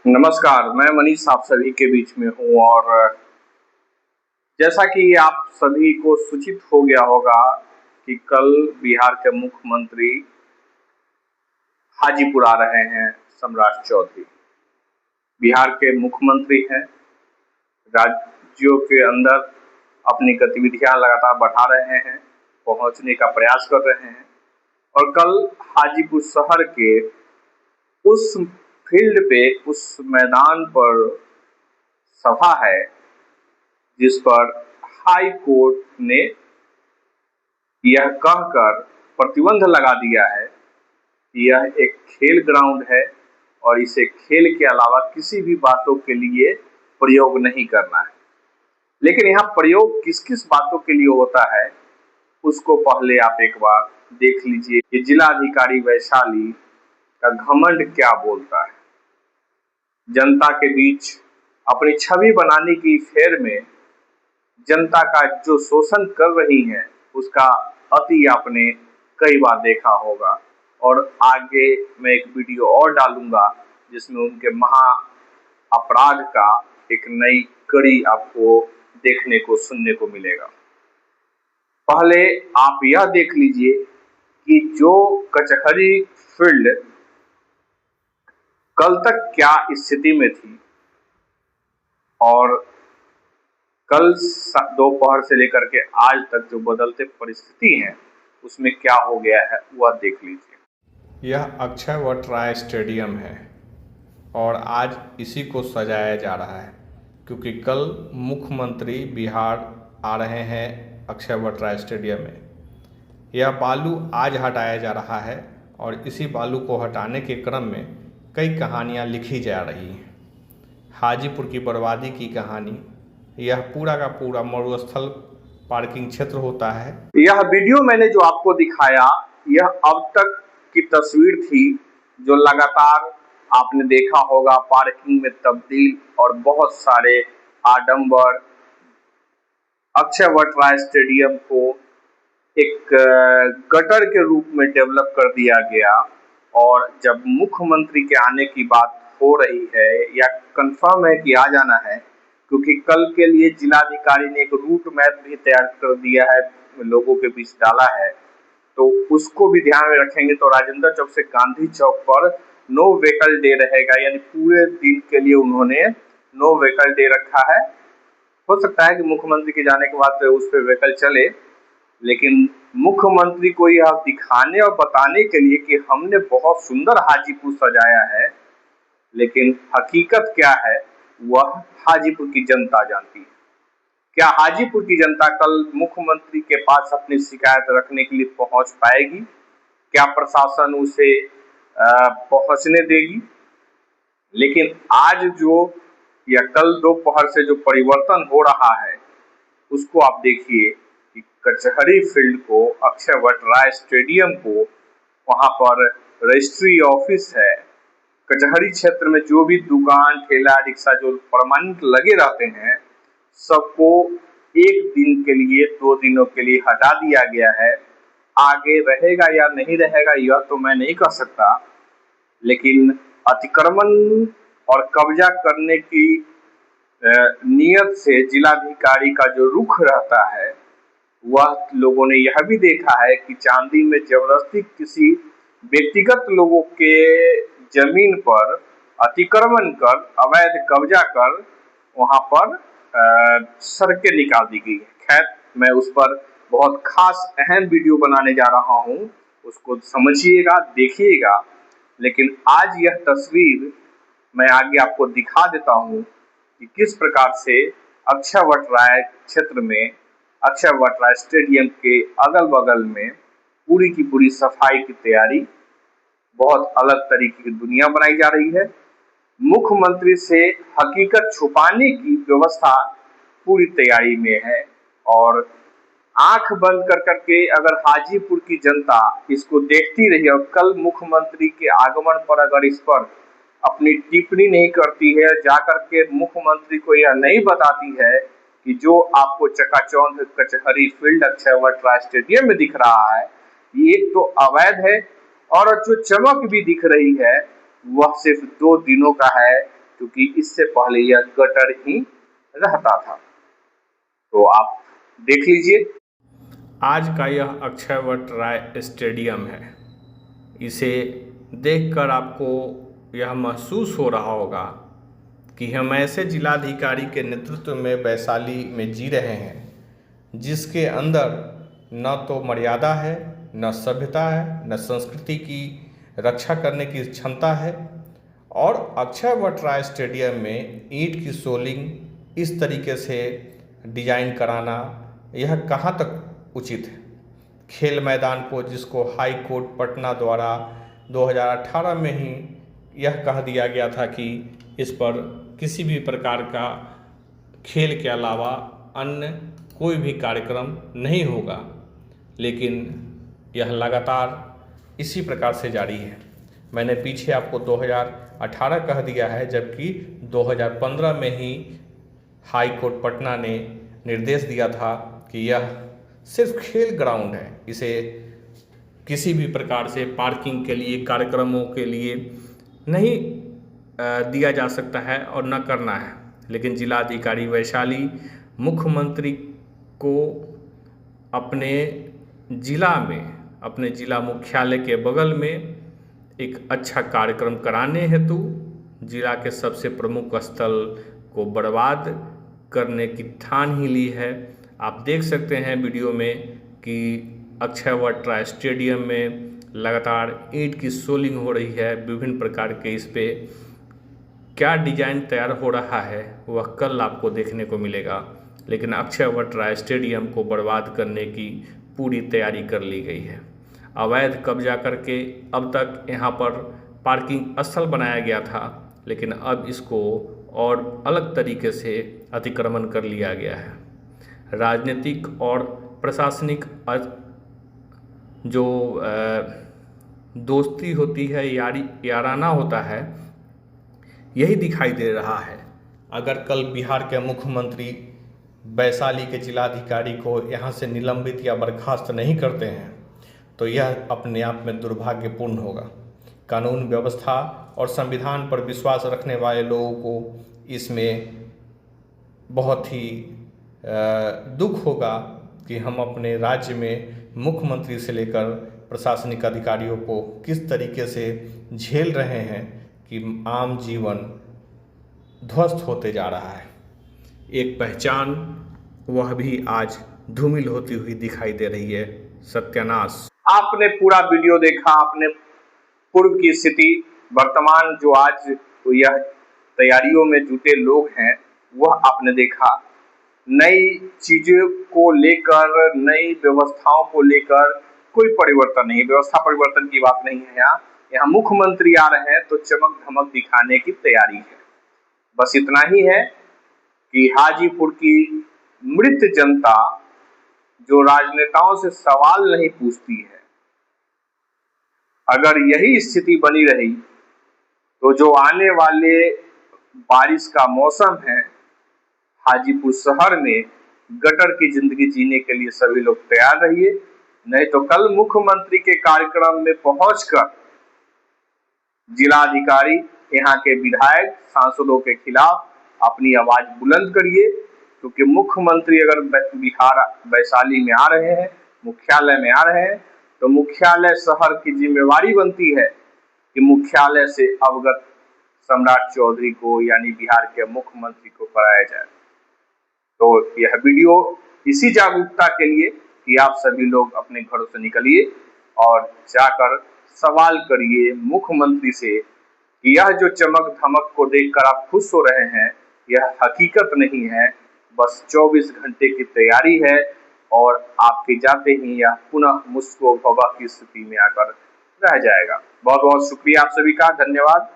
नमस्कार, मैं मनीष आप सभी के बीच में हूँ और जैसा कि आप सभी को सूचित हो गया होगा कि कल बिहार के मुख्यमंत्री हाजीपुर आ रहे हैं। सम्राट चौधरी बिहार के मुख्यमंत्री हैं, राज्यों के अंदर अपनी गतिविधियां लगातार बढ़ा रहे हैं, पहुंचने का प्रयास कर रहे हैं और कल हाजीपुर शहर के उस फील्ड पे, उस मैदान पर सभा है जिस पर हाई कोर्ट ने यह कहकर प्रतिबंध लगा दिया है कि यह एक खेल ग्राउंड है और इसे खेल के अलावा किसी भी बातों के लिए प्रयोग नहीं करना है। लेकिन यहाँ प्रयोग किस किस बातों के लिए होता है उसको पहले आप एक बार देख लीजिए कि जिलाधिकारी वैशाली का घमंड क्या बोलता है। जनता के बीच अपनी छवि बनाने की फेर में जनता का जो शोषण कर रही है उसका अति आपने कई बार देखा होगा और आगे मैं एक वीडियो और डालूंगा जिसमें उनके महा अपराध का एक नई कड़ी आपको देखने को सुनने को मिलेगा। पहले आप यह देख लीजिए कि जो कचहरी फील्ड कल तक क्या स्थिति में थी और कल दोपहर से लेकर के आज तक जो बदलते परिस्थिति हैं उसमें क्या हो गया है वह देख लीजिए। यह अक्षय वट राय स्टेडियम है और आज इसी को सजाया जा रहा है क्योंकि कल मुख्यमंत्री बिहार आ रहे हैं अक्षय वट राय स्टेडियम में। यह बालू आज हटाया जा रहा है और इसी बालू को हटाने के क्रम में कई कहानियां लिखी जा रही हैं। हाजीपुर की बर्बादी की कहानी, यह पूरा का पूरा मरुस्थल पार्किंग क्षेत्र होता है। यह वीडियो मैंने जो आपको दिखाया यह अब तक की तस्वीर थी जो लगातार आपने देखा होगा पार्किंग में तब्दील और बहुत सारे आडंबर अक्षय वट राय स्टेडियम को एक गटर के रूप में डेवलप कर दिया गया। और जब मुख्यमंत्री के आने की बात हो रही है या कंफर्म है कि आ जाना है, क्योंकि कल के लिए जिलाधिकारी ने एक रूट मैप भी तैयार कर दिया है, लोगों के बीच डाला है, तो उसको भी ध्यान में रखेंगे तो राजेंद्र चौक से गांधी चौक पर नो व्हीकल डे रहेगा। यानी पूरे दिन के लिए उन्होंने नो व्हीकल डे रखा है। हो सकता है कि मुख्यमंत्री के जाने के बाद उस पर व्हीकल चले, लेकिन मुख्यमंत्री को यह दिखाने और बताने के लिए कि हमने बहुत सुंदर हाजीपुर सजाया है, लेकिन हकीकत क्या है वह हाजीपुर की जनता जानती है। क्या हाजीपुर की जनता कल मुख्यमंत्री के पास अपनी शिकायत रखने के लिए पहुंच पाएगी? क्या प्रशासन उसे पहुंचने देगी? लेकिन आज जो या कल दोपहर से जो परिवर्तन हो रहा है उसको आप देखिए कि कचहरी फील्ड को, अक्षय वट राय स्टेडियम को, वहां पर रजिस्ट्री ऑफिस है, कचहरी क्षेत्र में जो भी दुकान ठेला रिक्शा जो परमानेंट लगे रहते हैं सबको एक दिन के लिए 2 दिनों के लिए हटा दिया गया है। आगे रहेगा या नहीं रहेगा यह तो मैं नहीं कह सकता, लेकिन अतिक्रमण और कब्जा करने की नियत से जिलाधिकारी का जो रुख रहता है वह लोगों ने यह भी देखा है कि चांदी में जबरदस्ती किसी व्यक्तिगत लोगों के जमीन पर अतिक्रमण कर, अवैध कब्जा कर वहां पर सड़कें निकाल दी गई है। खैर, मैं उस पर बहुत खास अहम वीडियो बनाने जा रहा हूं, उसको समझिएगा, देखिएगा। लेकिन आज यह तस्वीर मैं आगे आपको दिखा देता हूं कि किस प्रकार से अक्षय वट राय क्षेत्र में, अक्षय वट राय स्टेडियम के अगल बगल में पूरी की पूरी सफाई की तैयारी, बहुत अलग तरीके की दुनिया बनाई जा रही है। मुख्यमंत्री से हकीकत छुपाने की व्यवस्था पूरी तैयारी में है और आंख बंद कर करके अगर हाजीपुर की जनता इसको देखती रही और कल मुख्यमंत्री के आगमन पर अगर इस पर अपनी टिप्पणी नहीं करती है, जाकर के मुख्यमंत्री को यह नहीं बताती है कि जो आपको चकाचौंध कचहरी फील्ड अक्षय वट राय स्टेडियम में दिख रहा है ये तो अवैध है और जो चमक भी दिख रही है वह सिर्फ 2 दिनों का है, क्योंकि इससे पहले यह गटर ही रहता था। तो आप देख लीजिए। आज का यह अक्षयवट राय स्टेडियम है। इसे देखकर आपको यह महसूस हो रहा होगा कि हम ऐसे जिलाधिकारी के नेतृत्व में वैशाली में जी रहे हैं जिसके अंदर न तो मर्यादा है, न सभ्यता है, न संस्कृति की रक्षा करने की क्षमता है। और अक्षयवट राय स्टेडियम में ईंट की सोलिंग इस तरीके से डिजाइन कराना यह कहाँ तक उचित है। खेल मैदान को, जिसको हाई कोर्ट पटना द्वारा 2018 में ही यह कह दिया गया था कि इस पर किसी भी प्रकार का खेल के अलावा अन्य कोई भी कार्यक्रम नहीं होगा, लेकिन यह लगातार इसी प्रकार से जारी है। मैंने पीछे आपको 2018 कह दिया है, जबकि 2015 में ही हाई कोर्ट पटना ने निर्देश दिया था कि यह सिर्फ खेल ग्राउंड है, इसे किसी भी प्रकार से पार्किंग के लिए, कार्यक्रमों के लिए नहीं दिया जा सकता है और न करना है। लेकिन जिलाधिकारी वैशाली मुख्यमंत्री को अपने ज़िला में, अपने ज़िला मुख्यालय के बगल में एक अच्छा कार्यक्रम कराने हेतु जिला के सबसे प्रमुख स्थल को बर्बाद करने की ठान ही ली है। आप देख सकते हैं वीडियो में कि अक्षयवट राय स्टेडियम में लगातार ईंट की सोलिंग हो रही है। विभिन्न प्रकार के इस पे क्या डिजाइन तैयार हो रहा है वह कल आपको देखने को मिलेगा, लेकिन अक्षयवट राय स्टेडियम को बर्बाद करने की पूरी तैयारी कर ली गई है। अवैध कब्जा करके अब तक यहाँ पर पार्किंग स्थल बनाया गया था, लेकिन अब इसको और अलग तरीके से अतिक्रमण कर लिया गया है। राजनीतिक और प्रशासनिक जो दोस्ती होती है, याराना होता है, यही दिखाई दे रहा है। अगर कल बिहार के मुख्यमंत्री वैशाली के जिलाधिकारी को यहाँ से निलंबित या बर्खास्त नहीं करते हैं तो यह अपने आप में दुर्भाग्यपूर्ण होगा। कानून व्यवस्था और संविधान पर विश्वास रखने वाले लोगों को इसमें बहुत ही दुख होगा कि हम अपने राज्य में मुख्यमंत्री से लेकर प्रशासनिक अधिकारियों को किस तरीके से झेल रहे हैं कि आम जीवन ध्वस्त होते जा रहा है। एक पहचान वह भी आज धूमिल होती हुई दिखाई दे रही है। सत्यानाश। आपने पूरा वीडियो देखा, आपने पूर्व की स्थिति, वर्तमान जो आज यह तैयारियों में जुटे लोग हैं वह आपने देखा। नई चीजों को लेकर, नई व्यवस्थाओं को लेकर कोई परिवर्तन नहीं, व्यवस्था परिवर्तन की बात नहीं है। यहाँ मुख्यमंत्री आ रहे हैं तो चमक धमक दिखाने की तैयारी है। बस इतना ही है कि हाजीपुर की मृत जनता जो राजनेताओं से सवाल नहीं पूछती है, अगर यही स्थिति बनी रही तो जो आने वाले बारिश का मौसम है, हाजीपुर शहर में गटर की जिंदगी जीने के लिए सभी लोग तैयार रहिए। नहीं तो कल मुख्यमंत्री के कार्यक्रम में पहुंचकर जिलाधिकारी, यहाँ के विधायक, सांसदों के खिलाफ अपनी आवाज बुलंद करिए, क्योंकि मुख्यमंत्री अगर बिहार वैशाली में आ रहे हैं, मुख्यालय में आ रहे हैं, तो मुख्यालय शहर की जिम्मेवारी बनती है कि मुख्यालय से अवगत सम्राट चौधरी को, यानी बिहार के मुख्यमंत्री को कराया जाए। तो यह वीडियो इसी जागरूकता के लिए कि आप सभी लोग अपने घरों से निकलिए और जाकर सवाल करिए मुख्यमंत्री से कि यह जो चमक धमक को देखकर आप खुश हो रहे हैं, यह हकीकत नहीं है, बस 24 घंटे की तैयारी है और आपके जाते ही यह पुनः मुस्को भवा की स्थिति में आकर रह जाएगा। बहुत बहुत शुक्रिया आप सभी का, धन्यवाद।